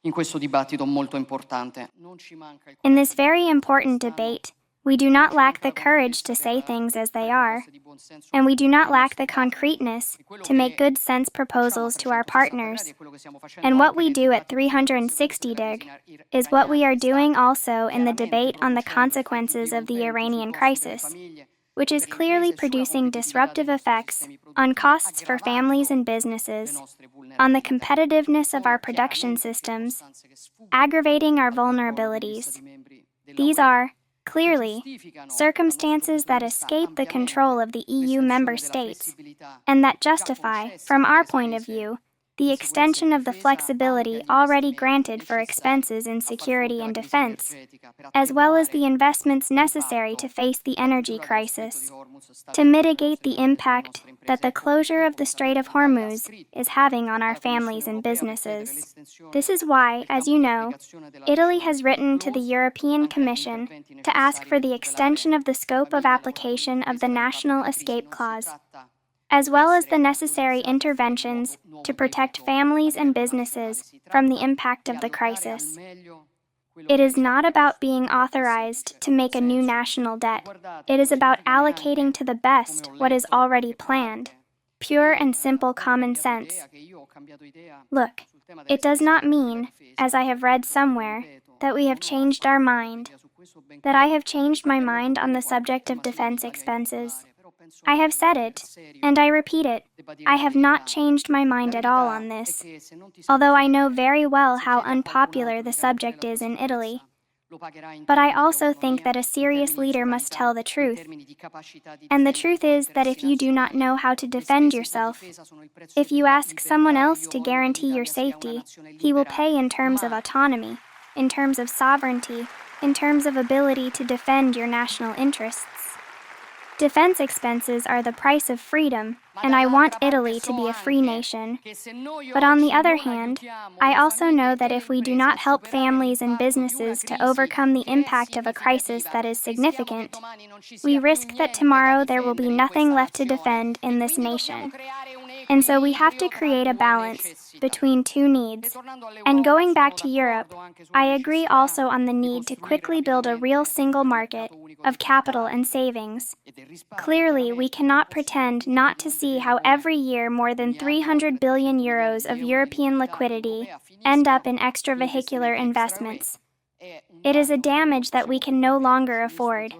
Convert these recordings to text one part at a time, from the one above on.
in questo dibattito molto importante. Non ci manca il In this very coraggio di important dire queste debate, we do not lack the courage to say things as they are, and we do not lack the concreteness to make good sense proposals to our partners. And what we do at 360° is what we are doing also in the debate on the consequences of the Iranian crisis, which is clearly producing disruptive effects on costs for families and businesses, on the competitiveness of our production systems, aggravating our vulnerabilities. These are, clearly, circumstances that escape the control of the EU member states, and that justify, from our point of view, the extension of the flexibility already granted for expenses in security and defense, as well as the investments necessary to face the energy crisis, to mitigate the impact that the closure of the Strait of Hormuz is having on our families and businesses. This is why, as you know, Italy has written to the European Commission to ask for the extension of the scope of application of the National Escape Clause, as well as the necessary interventions to protect families and businesses from the impact of the crisis. It is not about being authorized to make a new national debt. It is about allocating to the best what is already planned. Pure and simple common sense. Look, it does not mean, as I have read somewhere, that we have changed our mind, that I have changed my mind on the subject of defense expenses. I have said it, and I repeat it, I have not changed my mind at all on this, although I know very well how unpopular the subject is in Italy. But I also think that a serious leader must tell the truth. And the truth is that if you do not know how to defend yourself, if you ask someone else to guarantee your safety, he will pay in terms of autonomy, in terms of sovereignty, in terms of ability to defend your national interests. Defense expenses are the price of freedom, and I want Italy to be a free nation. But on the other hand, I also know that if we do not help families and businesses to overcome the impact of a crisis that is significant, we risk that tomorrow there will be nothing left to defend in this nation. And so we have to create a balance between two needs. And going back to Europe, I agree also on the need to quickly build a real single market of capital and savings. Clearly, we cannot pretend not to see how every year more than 300 billion euros of European liquidity end up in extravehicular investments. It is a damage that we can no longer afford.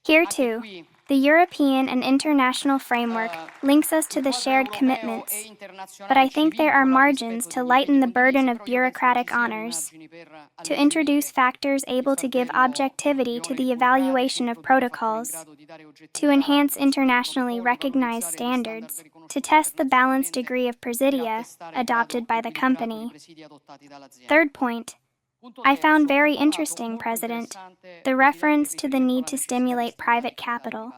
Here, too, the European and international framework links us to the shared commitments, but I think there are margins to lighten the burden of bureaucratic honors, to introduce factors able to give objectivity to the evaluation of protocols, to enhance internationally recognized standards, to test the balanced degree of presidia adopted by the company. Third point, I found very interesting, President, the reference to the need to stimulate private capital.